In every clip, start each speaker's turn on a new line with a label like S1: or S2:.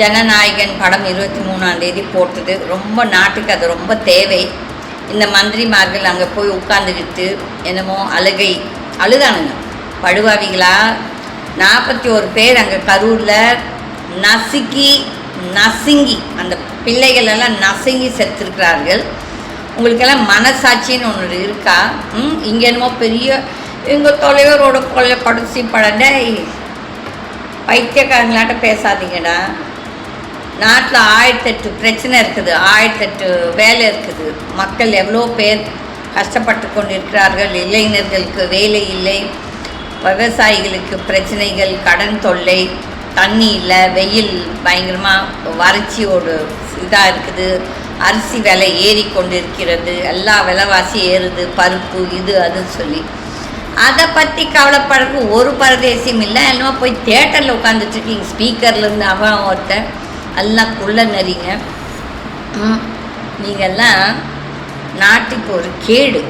S1: ஜனநாயகன் படம் 23ஆம் தேதி போட்டது. ரொம்ப நாட்டுக்கு அது ரொம்ப தேவை. இந்த மந்திரிமார்கள் அங்கே போய் உட்காந்துக்கிட்டு என்னமோ அழுதானுங்க படுவாவிகளா. 41 பேர் அங்கே கரூரில் நசுங்கி அந்த பிள்ளைகள் எல்லாம் நசுங்கி செத்துருக்கிறார்கள். உங்களுக்கெல்லாம் மனசாட்சின்னு ஒன்று இருக்கா? இங்கே என்னமோ பெரிய எங்கள் தலைவரோட கொள்ளை கடைசி படண்ட பைத்தியக்காரங்களாட்ட பேசாதீங்கடா. நாட்டில் 1008 பிரச்சனை இருக்குது, 1008 வேலை இருக்குது. மக்கள் எவ்வளோ பேர் கஷ்டப்பட்டு கொண்டு இருக்கிறார்கள். இளைஞர்களுக்கு வேலை இல்லை, விவசாயிகளுக்கு பிரச்சனைகள், கடன் தொல்லை, தண்ணி இல்லை, வெயில் பயங்கரமாக வறட்சியோடு இதாக இருக்குது. அரிசி விலை ஏறி கொண்டு இருக்கிறது, எல்லா விலைவாசி ஏறுது, பருப்பு இது அதுன்னு சொல்லி அதை பற்றி கவலைப்படுறதுக்கு ஒரு பரதேசியும் இல்லை. என்னமோ போய் தியேட்டரில் உட்காந்துட்ருக்கீங்க. ஸ்பீக்கர்லேருந்து அவன் ஒருத்தன் எல்லாம் குள்ள நறிங்க. நீங்கள்லாம் நாட்டுக்கு ஒரு கேடு.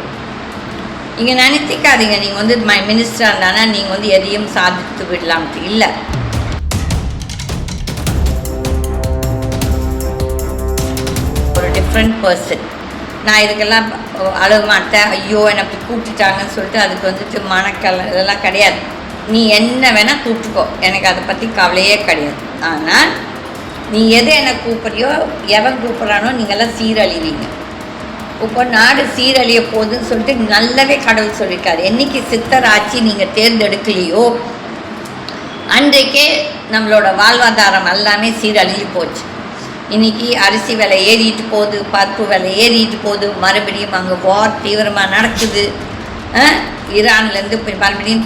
S1: நீங்கள் நினைத்திக்காதீங்க நீங்கள் வந்து மினிஸ்டராக இருந்தானா நீங்கள் வந்து எதையும் சாதித்து விடலாம்ட்டு இல்லை. ஒரு டிஃப்ரெண்ட் பர்சன். நான் இதுக்கெல்லாம் அழுக மாட்டேன், ஐயோ என்னை அப்படி கூப்பிட்டுட்டாங்கன்னு சொல்லிட்டு அதுக்கு வந்துட்டு இதெல்லாம் கிடையாது. நீ என்ன வேணால் கூப்பிட்டுக்கோ, எனக்கு அதை பற்றி கவலையே கிடையாது. ஆனால் நீ எதை என்னை கூப்பிட்றியோ, எவன் கூப்பிட்றானோ நீங்கள்லாம் சீரழிவீங்க. இப்போ நாடு சீரழிய போகுதுன்னு சொல்லிட்டு நல்லாவே கடவுள் சொல்லியிருக்காரு. என்றைக்கு சித்தர் ஆட்சி நீங்கள் தேர்ந்தெடுக்கலையோ அன்றைக்கே நம்மளோட வாழ்வாதாரம் எல்லாமே சீரழிஞ்சு போச்சு. இன்றைக்கி அரிசி விலை ஏறிட்டு போகுது, பருப்பு விலை ஏறிட்டு போகுது, மறுபடியும் அங்கே வார் தீவிரமாக நடக்குது. ஈரான்லேருந்து மறுபடியும்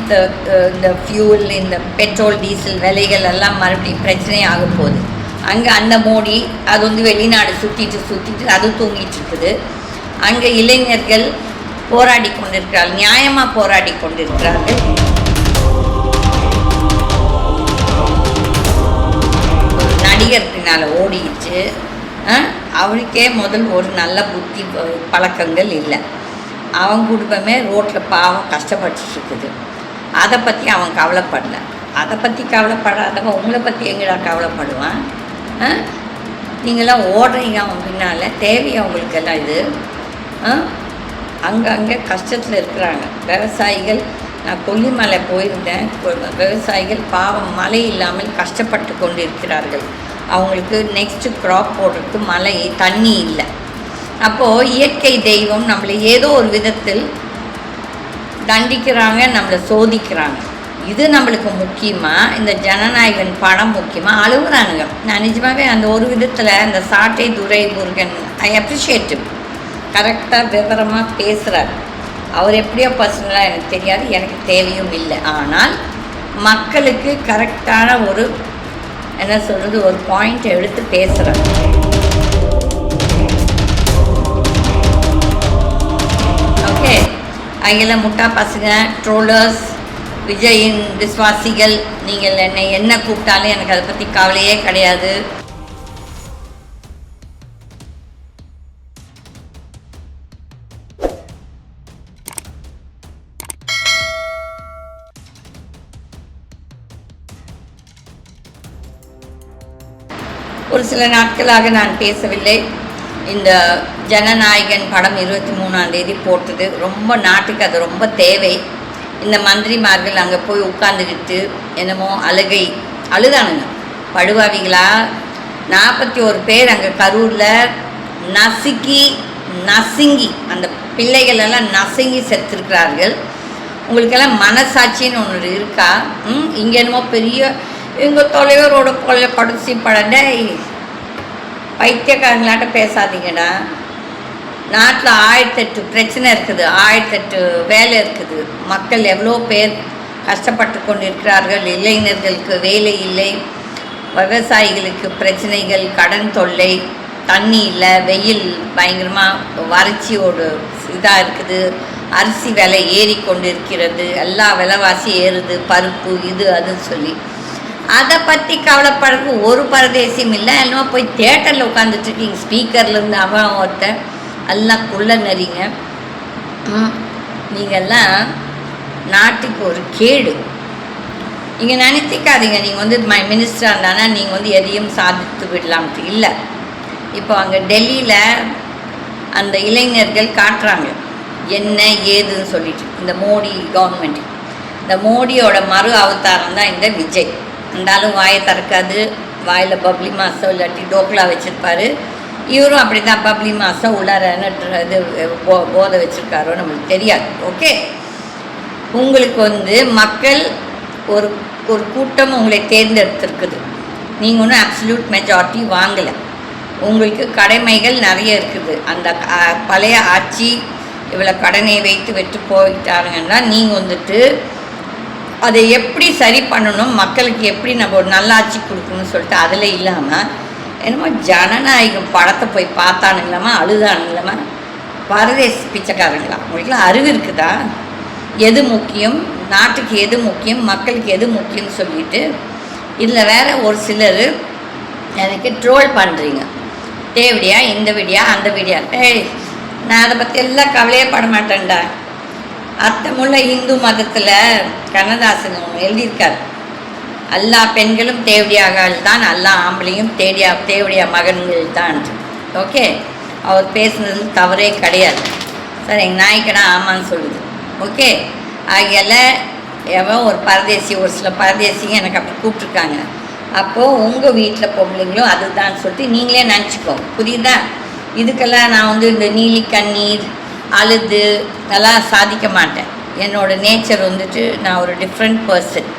S1: இந்த ஃபியூல், இந்த பெட்ரோல் டீசல் விலைகள் எல்லாம் மறுபடியும் பிரச்சனையாக போகுது. அங்கே அந்த மோடி அது வந்து வெளிநாடு சுற்றிட்டு அது தூங்கிட்டு இருக்குது. அங்கே இளைஞர்கள் போராடி கொண்டிருக்கிறார்கள், நியாயமாக போராடி கொண்டிருக்கிறார்கள். ஒரு நடிகர் பின்னால் ஓடிச்சு. அவனுக்கே முதல் ஒரு நல்ல புத்தி பழக்கங்கள் இல்லை. அவன் குடும்பமே ரோட்டில் பாவம் கஷ்டப்பட்டுருக்குது. அதை பற்றி அவன் கவலைப்படல. அதை பற்றி கவலைப்படாதவன் உங்களை பற்றி எங்கடா கவலைப்படுவான்? நீங்களாம் ஓடுறீங்க அவன் பின்னால். தேவையா அவங்களுக்கெல்லாம் இது? அங்கங்கே கஷ்டத்தில் இருக்கிறாங்க விவசாயிகள். நான் கொல்லிமலை போயிருந்தேன். விவசாயிகள் பாவம் மழை இல்லாமல் கஷ்டப்பட்டு கொண்டு இருக்கிறார்கள். அவங்களுக்கு நெக்ஸ்ட்டு க்ராப் போடுறதுக்கு மழை தண்ணி இல்லை. அப்போது இயற்கை தெய்வம் நம்மளை ஏதோ ஒரு விதத்தில் தண்டிக்கிறாங்க, நம்மளை சோதிக்கிறாங்க. இது நம்மளுக்கு முக்கியமாக இந்த ஜனநாயகன் படம் முக்கியமாக அழுகுறானுங்க. நான் நிஜமாகவே அந்த ஒரு விதத்தில் அந்த சாட்டை துரைமுருகன் ஐ அப்ரிஷியேட். கரெக்டாக விவரமாக பேசுகிறார். அவர் எப்படியோ பர்சனலாக எனக்கு தெரியாது, எனக்கு தேவையும் இல்லை. ஆனால் மக்களுக்கு கரெக்டான ஒரு என்ன சொல்கிறது ஒரு பாயிண்ட் எடுத்து பேசுகிறார். ஓகே, அங்கெல்லாம் முட்டா பசங்க, ட்ரோலர்ஸ், விஜயின் விஸ்வாசிகள், நீங்கள் என்னை என்ன கூப்பிட்டாலும் எனக்கு அதை பற்றி கவலையே கிடையாது. ஒரு சில நாட்களாக நான் பேசவில்லை. இந்த ஜனநாயகன் படம் 23ஆம் தேதி போட்டது. ரொம்ப நாட்டுக்கு அது ரொம்ப தேவை. இந்த மந்திரிமார்கள் அங்கே போய் உட்காந்துக்கிட்டு என்னமோ அழுதானுங்க படுவாவிகளா. 41 பேர் அங்கே கரூரில் நசுங்கி அந்த பிள்ளைகள் எல்லாம் நசுங்கி செத்துருக்கிறார்கள். உங்களுக்கெல்லாம் மனசாட்சின்னு ஒன்று இருக்கா? இங்கே என்னமோ பெரிய எங்கள் தலைவரோட கொள்ளை கடைசி படண்ட பைத்தியக்காரங்களாட்ட பேசாதீங்கடா. நாட்டில் 1008 பிரச்சனை இருக்குது, 1008 வேலை இருக்குது. மக்கள் எவ்வளோ பேர் கஷ்டப்பட்டு கொண்டு இருக்கிறார்கள். இளைஞர்களுக்கு வேலை இல்லை, விவசாயிகளுக்கு பிரச்சனைகள், கடன் தொல்லை, தண்ணி இல்லை, வெயில் பயங்கரமாக வறட்சியோடு இதாக இருக்குது. அரிசி விலை ஏறி கொண்டு இருக்கிறது, எல்லா விலைவாசி ஏறுது, பருப்பு இது அதுன்னு சொல்லி அதை பற்றி கவலைப்படுறதுக்கு ஒரு பரதேசியும் இல்லை. என்னமோ போய் தியேட்டரில் உட்காந்துட்ருக்கீங்க. ஸ்பீக்கர்லேருந்து அவன் ஒருத்தன் எல்லாம் குள்ள நறிங்க. நீங்கள்லாம் நாட்டுக்கு ஒரு கேடு. நீங்கள் நினைத்திக்காதீங்க நீங்கள் வந்து மினிஸ்டராக இருந்தானா நீங்கள் வந்து எதையும் சாதித்து விடலாம்ட்டு இல்லை. இப்போ அங்கே டெல்லியில் அந்த இளைஞர்கள் காட்டுறாங்க என்ன ஏதுன்னு சொல்லிட்டு. இந்த மோடி கவர்மெண்ட், இந்த மோடியோட மறு அவதாரம் தான் இந்த விஜய். இருந்தாலும் வாயை திறக்காது, வாயில் பப்ளி மாதம் இல்லாட்டி டோக்லா வச்சுருப்பார். இவரும் அப்படி தான் பப்ளி மாதம் உள்ளார இது போதை வச்சுருக்காரோ நம்மளுக்கு தெரியாது. ஓகே, உங்களுக்கு வந்து மக்கள் ஒரு ஒரு கூட்டம் உங்களை தேர்ந்தெடுத்திருக்குது. நீங்கள் ஒன்றும் அப்சல்யூட் மெஜாரிட்டி வாங்கலை. உங்களுக்கு கடமைகள் நிறைய இருக்குது. அந்த பழைய ஆட்சி இவ்வளோ கடனை வைத்து வெட்டு போயிட்டாருங்கன்னா நீங்கள் வந்துட்டு அதை எப்படி சரி பண்ணணும், மக்களுக்கு எப்படி நம்ம ஒரு நல்லாட்சி கொடுக்கணும்னு சொல்லிட்டு அதில் இல்லாமல் என்னமோ ஜனநாயகம் படத்தை போய் பார்த்தானுங்களாமா, அழுதானுங்களாமா, பரதேச பிச்சைக்காரங்களா. உங்களுக்குலாம் அறிவு இருக்குதா? எது முக்கியம், நாட்டுக்கு எது முக்கியம், மக்களுக்கு எது முக்கியம்னு சொல்லிட்டு இதில் வேறு ஒரு சிலர் எனக்கு ட்ரோல் பண்ணுறீங்க. தேவடியா, இந்த வீடியா, அந்த வீடியா. நான் அதை பற்றி எல்லாம் கவலையே பட மாட்டேன்டா. அர்த்தமுள்ள இந்து மதத்தில் கண்ணதாசன் எழுதியிருக்கார், எல்லா பெண்களும் தேவடியாகள் தான், எல்லா ஆம்பளையும் தேவடியா மகன்கள் தான். ஓகே, அவர் பேசுனது தவறே கிடையாது. சார் எங்கள் நாய்க்கடா ஆமான்னு சொல்லுது. ஓகே, ஆகையால் எவன் ஒரு பரதேசி, ஒரு சில பரதேசிங்க எனக்கு அப்படி கூப்பிட்ருக்காங்க. அப்போது உங்கள் வீட்டில் பொம்பளைங்களும் அதுதான் சொல்லிட்டு நீங்களே நினச்சிக்கோ. புரியுதா? இதுக்கெல்லாம் நான் வந்து இந்த நீலி கண்ணீர் அழுது அதெல்லாம் சாதிக்க மாட்டேன். என்னோடய நேச்சர் வந்துட்டு நான் ஒரு டிஃப்ரெண்ட் பர்சன்.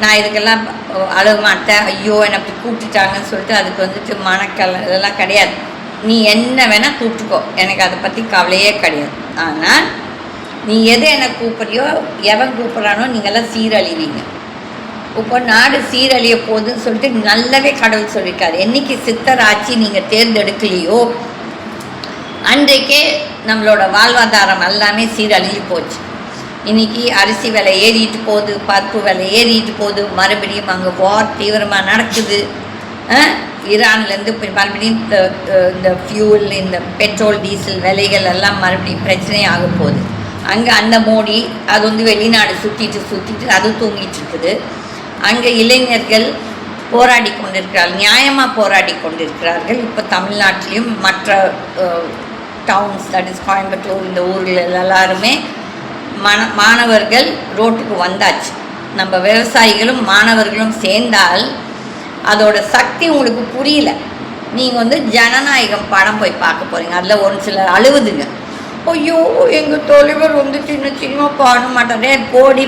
S1: நான் இதுக்கெல்லாம் அழுக மாட்டேன். ஐயோ என்னை அப்படி கூப்பிட்டுட்டாங்கன்னு சொல்லிட்டு அதுக்கு வந்துட்டு இதெல்லாம் கிடையாது. நீ என்ன வேணால் கூப்பிட்டுக்கோ, எனக்கு அதை பற்றி கவலையே கிடையாது. ஆனால் நீ எது என்னை கூப்பிட்றியோ, எவன் கூப்பிட்றானோ நீங்கள்லாம் சீரழிவீங்க. இப்போ நாடு சீரழிய போகுதுன்னு சொல்லிட்டு நல்லாவே கடவுள் சொல்லியிருக்காரு. என்றைக்கு சித்தர் ஆட்சி நீங்கள் தேர்ந்தெடுக்கலையோ அன்றைக்கே நம்மளோட வாழ்வாதாரம் எல்லாமே சீரழிஞ்சு போச்சு. இன்றைக்கி அரிசி விலை ஏறிட்டு போகுது, பருப்பு விலை ஏறிட்டு போகுது, மறுபடியும் அங்கே வார் தீவிரமாக நடக்குது. ஈரான்லேருந்து மறுபடியும் இந்த ஃபியூல், இந்த பெட்ரோல் டீசல் விலைகள் எல்லாம் மறுபடியும் பிரச்சனை ஆக போகுது. அங்கே அந்த மோடி அது வந்து வெளிநாடு சுற்றிட்டு அது தூங்கிட்டு இருக்குது. அங்கே இளைஞர்கள் போராடி கொண்டிருக்கிறார்கள், நியாயமாக போராடி கொண்டிருக்கிறார்கள். இப்போ தமிழ்நாட்டிலையும் மற்ற டவுன்ஸ், தட் இஸ் கோயம்புத்தூர், இந்த ஊரில் எல்லாருமே மாணவர்கள் ரோட்டுக்கு வந்தாச்சு. நம்ம விவசாயிகளும் மாணவர்களும் சேர்ந்தால் அதோட சக்தி உங்களுக்கு புரியல. நீங்கள் வந்து ஜனநாயகம் படம் போய் பார்க்க போகிறீங்க, அதில் ஒரு சிலர் அழுவுதுங்க. ஐயோ எங்கள் தலைவர் வந்து சின்ன பாட மாட்டாரே, போடி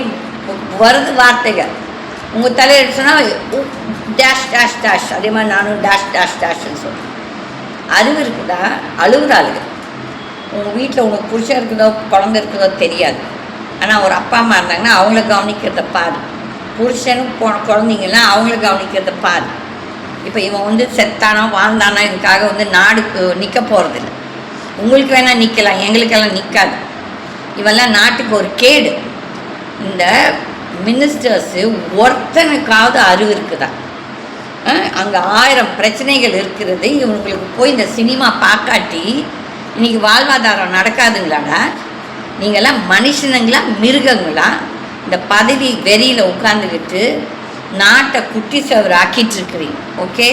S1: வருது வார்த்தைகள். உங்கள் தலைவர் சொன்னால் டேஷ் டேஷ் டேஷ், அதே மாதிரி நானும் டேஷ் டேஷ் டேஷ்ன்னு சொல்கிறேன். அறிவு இருக்குதா? அழுகுறாளுங்க. உங்கள் வீட்டில் உனக்கு புருஷன் இருக்குதோ குழந்தை இருக்குதோ தெரியாது. ஆனால் ஒரு அப்பா அம்மா இருந்தாங்கன்னா அவங்கள கவனிக்கிறத பாரு. புருஷனும் குழந்தைங்கலாம் அவங்கள கவனிக்கிறத பாரு. இப்போ இவன் வந்து செத்தானா வாழ்ந்தானா இதுக்காக வந்து நாடுக்கு நிற்க போகிறதில்ல. உங்களுக்கு வேணால் நிற்கலாம், எங்களுக்கெல்லாம் நிற்காது. இவெல்லாம் நாட்டுக்கு ஒரு கேடு. இந்த மினிஸ்டர்ஸு ஒருத்தனுக்காவது அறிவு இருக்குதா? அங்கே 1000 பிரச்சனைகள் இருக்கிறது. இவங்களுக்கு போய் இந்த சினிமா பார்க்காட்டி இன்றைக்கி வாழ்வாதாரம் நடக்காதுங்களாடா? நீங்கள்லாம் மனுஷனுங்களா மிருகங்களா? இந்த பதவி வெறியில் உட்காந்துக்கிட்டு நாட்டை குட்டி சவர் ஆக்கிட்டுருக்குறீங்க. ஓகே,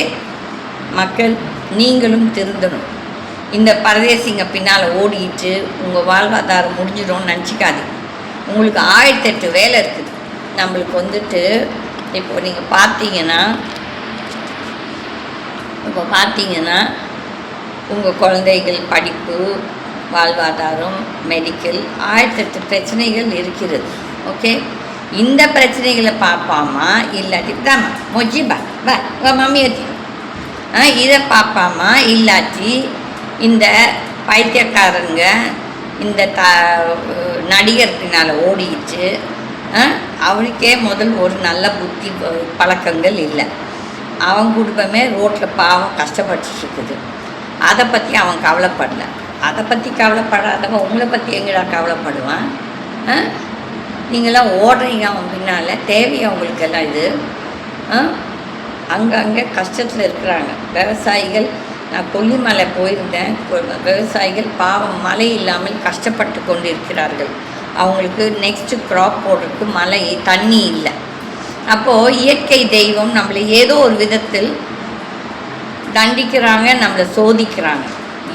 S1: மக்கள் நீங்களும் திருந்தணும். இந்த பரதேசிங்க பின்னால் ஓடிட்டு உங்கள் வாழ்வாதாரம் முடிஞ்சிடும்னு நினச்சிக்காதீங்க. உங்களுக்கு 1008 வேலை இருக்குது. நம்மளுக்கு வந்துட்டு இப்போ நீங்கள் பார்த்தீங்கன்னா உங்கள் குழந்தைகள் படிப்பு, வாழ்வாதாரம், மெடிக்கல் 1008 பிரச்சனைகள் இருக்கிறது. ஓகே, இந்த பிரச்சனைகளை பார்ப்பாமா இல்லாட்டி தாம்மா மொஜிபா பா மம்மி வச்சு இதை பார்ப்பாமா இல்லாட்டி இந்த பைத்தியக்காரங்க இந்த நடிகர் பின்னால் ஓடிச்சு. அவனுக்கே முதல் ஒரு நல்ல புத்தி பழக்கங்கள் இல்லை. அவன் குடும்பமே ரோட்டில் பாவம் கஷ்டப்பட்டுருக்குது. அதை பற்றி அவன் கவலைப்படல. அதை பற்றி கவலைப்படாதவன் உங்களை பற்றி எங்கடா கவலைப்படுவான்? நீங்களாம் ஓடுறீங்க அவன் பின்னால். தேவையா உங்களுக்கெல்லாம் இது? அங்கங்கே கஷ்டத்தில் இருக்கிறாங்க விவசாயிகள். நான் கொல்லிமலை போயிருந்தேன். விவசாயிகள் பாவம் மழை இல்லாமல் கஷ்டப்பட்டு கொண்டு இருக்கிறார்கள். அவங்களுக்கு நெக்ஸ்ட்டு க்ராப் போடுறதுக்கு தண்ணி இல்லை. அப்போது இயற்கை தெய்வம் நம்மளை ஏதோ ஒரு விதத்தில் தண்டிக்கிறாங்க, நம்மளை சோதிக்கிறாங்க.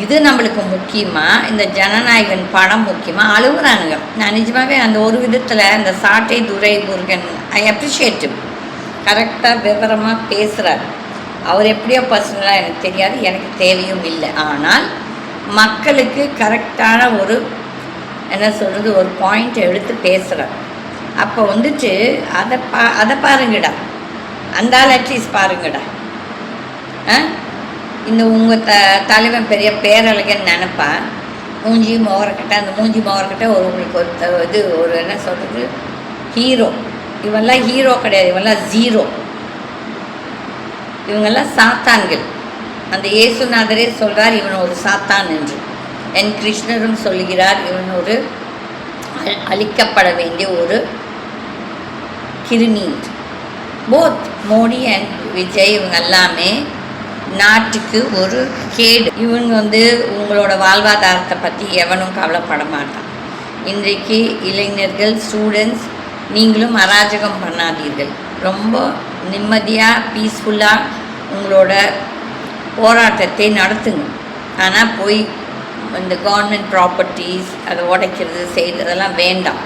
S1: இது நம்மளுக்கு முக்கியமாக, இந்த ஜனநாயகன் படம் முக்கியமாக அழுகுறானுங்க. நான் நிஜமாகவே அந்த ஒரு விதத்தில் அந்த சாட்டை துரை முருகன் ஐ அப்ரிஷியேட்டிவ், கரெக்டாக விவரமாக பேசுகிறார். அவர் எப்படியோ பர்சனலாக எனக்கு தெரியாது, எனக்கு தேவையும் இல்லை. ஆனால் மக்களுக்கு கரெக்டான ஒரு என்ன சொல்கிறது ஒரு பாயிண்ட் எடுத்து பேசுகிறார். அப்போ வந்துட்டு அதை பாருங்கடா, அந்த அட்லீஸ்ட் பாருங்கடா. இந்த உங்கள் தலைவன் பெரிய பேரழகன்னு நினைப்பான். மூஞ்சி மோகரக்கிட்ட, அந்த மூஞ்சி மோகரக்கிட்ட உங்களுக்கு ஒரு என்ன சொல்கிறது ஹீரோ. இவெல்லாம் ஹீரோ கிடையாது, இவெல்லாம் ஜீரோ. இவங்கெல்லாம் சாத்தான்கள். அந்த இயேசுநாதரே சொல்கிறார் இவன் ஒரு சாத்தான் என்று. என் கிருஷ்ணரும் சொல்கிறார் இவன் ஒரு அழிக்கப்பட வேண்டிய ஒரு கிருமி. போத் மோடி அண்ட் விஜய் இவங்க எல்லாமே நாட்டுக்கு ஒரு கேடு. இவங்க உங்களோட வாழ்வாதாரத்தை பற்றி எவனும் கவலைப்பட மாட்டான். இன்றைக்கு இளைஞர்கள், ஸ்டூடெண்ட்ஸ், நீங்களும் அராஜகம் பண்ணாதீர்கள். ரொம்ப நிம்மதியாக பீஸ்ஃபுல்லாக உங்களோட போராட்டத்தை நடத்துங்க. ஆனால் போய் இந்த கவர்மெண்ட் ப்ராப்பர்ட்டிஸ் அதை உடைக்கிறது செய்கிறதெல்லாம் வேண்டாம்.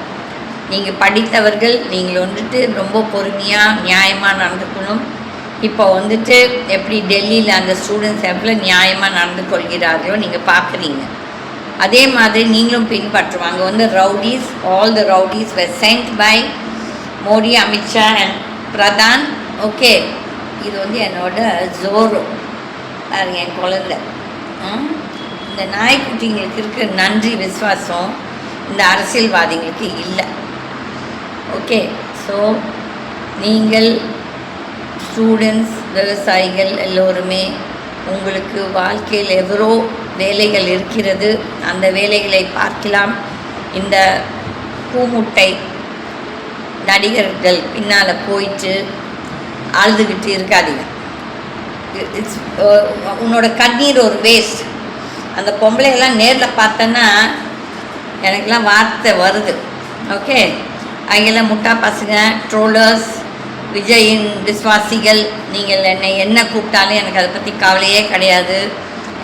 S1: நீங்கள் படித்தவர்கள், நீங்கள் ரொம்ப பொறுமையாக நியாயமாக நடந்துக்கணும். இப்போ எப்படி டெல்லியில் அந்த ஸ்டூடெண்ட்ஸ் எவ்வளோ நியாயமாக நடந்து கொள்கிறார்களோ நீங்கள் பார்க்குறீங்க. அதே மாதிரி நீங்களும் பின்பற்றுவாங்க. Rowdies, all the rowdies were sent by Modi, Amit Shah and Pradhan. Okay, இது என்னோட ஜோரோ பாருங்க, என் குழந்தை. இந்த நாய்க்குட்டிங்களுக்கு இருக்க நன்றி விசுவாசம் இந்த அரசியல்வாதிகளுக்கு இல்லை. ஓகே, ஸோ நீங்கள் ஸ்டூடெண்ட்ஸ், விவசாயிகள் எல்லோருமே உங்களுக்கு வாழ்க்கையில் எவ்வளோ வேலைகள் இருக்கிறது, அந்த வேலைகளை பார்க்கலாம். இந்த பூமுட்டை நடிகர்கள் பின்னால் போயிட்டு அழுதுகிட்டு இருக்காதீங்க. உன்னோட கண்ணீர் ஒரு வேஸ்ட். அந்த பொம்பளைகள்லாம் நேரில் பார்த்தோன்னா எனக்கெல்லாம் வார்த்தை வருது. ஓகே, அங்கெல்லாம் முட்டா பசங்க, ட்ரோலர்ஸ், விஜயின் விஸ்வாசிகள், நீங்கள் என்ன கூப்பிட்டாலும் எனக்கு அதை பற்றி கவலையே கிடையாது.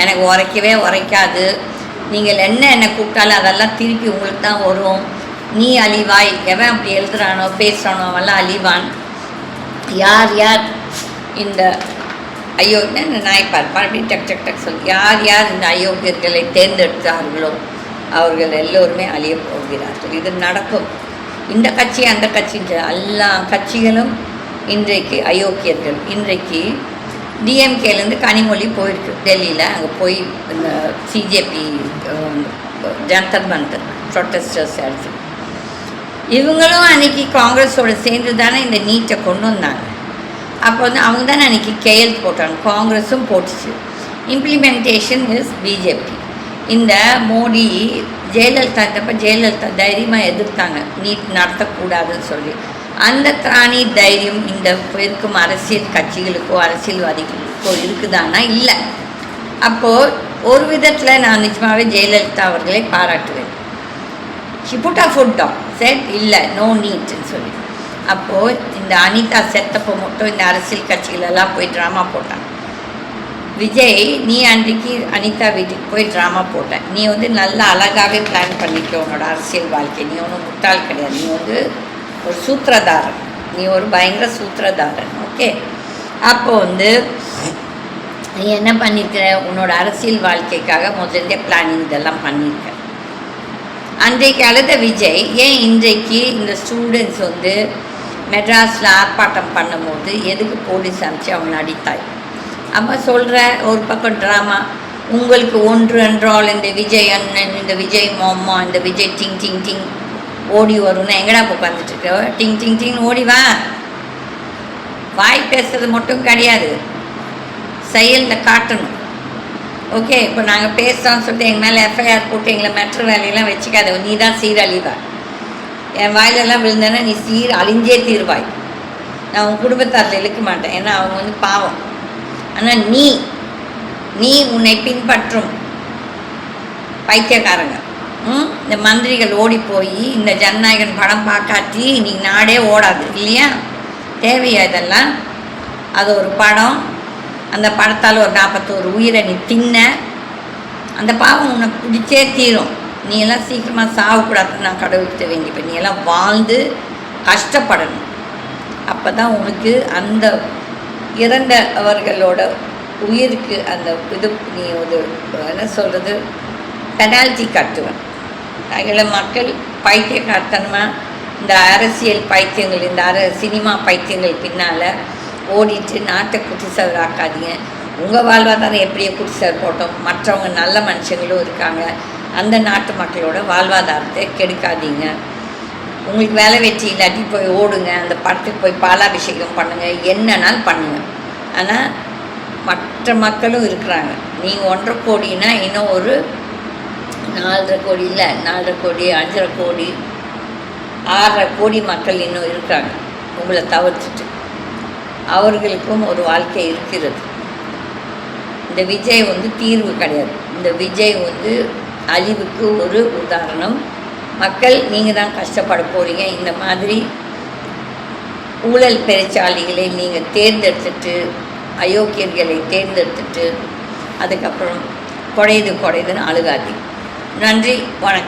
S1: எனக்கு உரைக்கவே உரைக்காது. நீங்கள் என்ன கூப்பிட்டாலும் அதெல்லாம் திருப்பி உங்களுக்கு தான் வரும். நீ அழிவாய், எவன் அப்படி எழுதுறானோ பேசுகிறானோ அவெல்லாம் அழிவான். யார் யார் இந்த நாய்ப்பார் அப்படி டக் டக் டக் சொல்லி யார் யார் இந்த அயோக்கியர்களை தேர்ந்தெடுத்தார்களோ அவர்கள் எல்லோருமே அழிய போகிறார்கள். இது நடக்கும். இந்த கட்சி அந்த கட்சி எல்லா கட்சிகளும் இன்றைக்கு அயோக்கியர்கள். இன்றைக்கு டிஎம்கேலேருந்து கனிமொழி போயிருக்கு டெல்லியில். அங்கே போய் இந்த சிஜேபி ஜந்தர் மந்தர் ப்ரொட்டஸ்டர்ஸ் எடுத்து இவங்களும் அன்றைக்கி காங்கிரஸோடு சேர்ந்து தானே இந்த நீட்டை கொண்டு வந்தாங்க. அப்போ அவங்க தானே அன்றைக்கி கையெழுத்து போட்டாங்க, காங்கிரஸும் போட்டுச்சு. Implementation is BJP. இந்த மோடி ஜெயலலிதா இருந்தப்போ ஜெயலலிதா தைரியமாக எதிர்த்தாங்க நீட் நடத்தக்கூடாதுன்னு சொல்லி. அந்த திராணி தைரியம் இந்த இருக்கும் அரசியல் கட்சிகளுக்கோ அரசியல்வாதிகளுக்கோ இருக்குதானா? இல்லை. அப்போது ஒரு விதத்தில் நான் நிஜமாகவே ஜெயலலிதா அவர்களை பாராட்டுவேன். She put a foot down said இல்லை நோ நீட்னு சொல்லி. அப்போது இந்த அனிதா செத்தப்போ மட்டும் இந்த அரசியல் கட்சிகளெல்லாம் போய் ட்ராமா போட்டாங்க. விஜய், நீ அன்றைக்கு அனிதா வீட்டுக்கு போய் ட்ராமா போட்டேன். நீ நல்லா அழகாகவே பிளான் பண்ணிக்க உன்னோட அரசியல் வாழ்க்கை. நீ ஒன்றும் முட்டாள் கிடையாது. நீ ஒரு சூத்திரதாரன். நீ ஒரு பயங்கர சூத்திரதாரன். ஓகே, அப்போது நீ என்ன பண்ணிக்கிற, உன்னோட அரசியல் வாழ்க்கைக்காக முதல்ல பிளானிங் இதெல்லாம் பண்ணியிருக்க. அன்றைக்கு அழுத விஜய் ஏன் இன்றைக்கு இந்த ஸ்டூடெண்ட்ஸ் மெட்ராஸில் ஆர்ப்பாட்டம் பண்ணும்போது எதுக்கு போலீஸ் அனுப்பிச்சு அவங்கள அடித்தாய்? அப்போ சொல்கிற ஒரு பக்கம் ட்ராமா. உங்களுக்கு ஒன்று என்றால் இந்த விஜய் அண்ணன், இந்த விஜய் மாமா, இந்த விஜய் டிங் டிங் டிங் ஓடி வரும்னா எங்கடா உட்காந்துட்டு டிங் டிங் டிங் ஓடி வா. வாய் பேசுறது மட்டும் கிடையாது, செயலில் காட்டணும். ஓகே, இப்போ நாங்கள் பேசுகிறோன்னு சொல்லிட்டு எங்கள் மேலே எஃப்ஐஆர் போட்டு எங்களை மெட்ரு வேலையெல்லாம் வச்சுக்காத. நீ தான் சீரழிவா. என் வாயிலெல்லாம் விழுந்தேன்னா நீ அழிஞ்சே தீர்வாய். நான் உன் குடும்பத்தாரில் இழுக்க மாட்டேன், ஏன்னா அவங்க பாவம். ஆனால் நீ உன்னை பின்பற்றும் பைத்தியக்காரங்க, இந்த மந்திரிகள் ஓடி போய் இந்த ஜனநாயகன் படம் பார்க்காட்டி நீ நாடே ஓடாது இல்லையா? தேவையா இதெல்லாம்? அது ஒரு படம், அந்த படத்தால் ஒரு 41 உயிரை நீ தின்ன, அந்த பாவம் உனக்கு பிடிச்சே தீரும். நீ எல்லாம் சீக்கிரமாக சாகக்கூடாதுன்னு நான் கடவுள்கிட்ட வேண்டிப்பேன். நீ எல்லாம் வாழ்ந்து கஷ்டப்படணும். அப்போ தான் உனக்கு அந்த இறந்தவர்களோட உயிருக்கு அந்த இது நீ ஒரு என்ன சொல்கிறது பெனால்ட்டி கட்டுவேன். அதில் மக்கள் பைத்தியக்காரத்தனமாக இந்த அரசியல் பைத்தியங்கள், இந்த சினிமா பைத்தியங்கள் பின்னால் ஓடிட்டு நாட்டை குட்டிசவராக்காதீங்க. உங்கள் வாழ்வாதாரம் எப்படியோ குட்டிசவர் போட்டோம், மற்றவங்க நல்ல மனுஷங்களும் இருக்காங்க. அந்த நாட்டு மக்களோட வாழ்வாதாரத்தை கெடுக்காதீங்க. உங்களுக்கு வேலை வெற்றி இல்லாட்டி போய் ஓடுங்க, அந்த படத்துக்கு போய் பாலாபிஷேகம் பண்ணுங்கள், என்னன்னாலும் பண்ணுங்கள். ஆனால் மற்ற மக்களும் இருக்கிறாங்க. நீங்கள் 1.5 கோடினா இன்னும் ஒரு 4.5 கோடி இல்லை, 4.5 கோடி, 5.5 கோடி, 6.5 கோடி மக்கள் இன்னும் இருக்காங்க உங்களை தவிர்த்துட்டு. அவர்களுக்கும் ஒரு வாழ்க்கை இருக்கிறது. இந்த விஜய் தீர்வு கிடையாது. இந்த விஜய் அழிவுக்கு ஒரு உதாரணம். மக்கள் நீங்கள் தான் கஷ்டப்பட போகிறீங்க. இந்த மாதிரி ஊழல் பெருச்சாளிகளை நீங்கள் தேர்ந்தெடுத்துட்டு, அயோக்கியர்களை தேர்ந்தெடுத்துட்டு அதுக்கப்புறம் குறையுதுன்னு அழுகாதீங்க. நன்றி, வணக்கம்.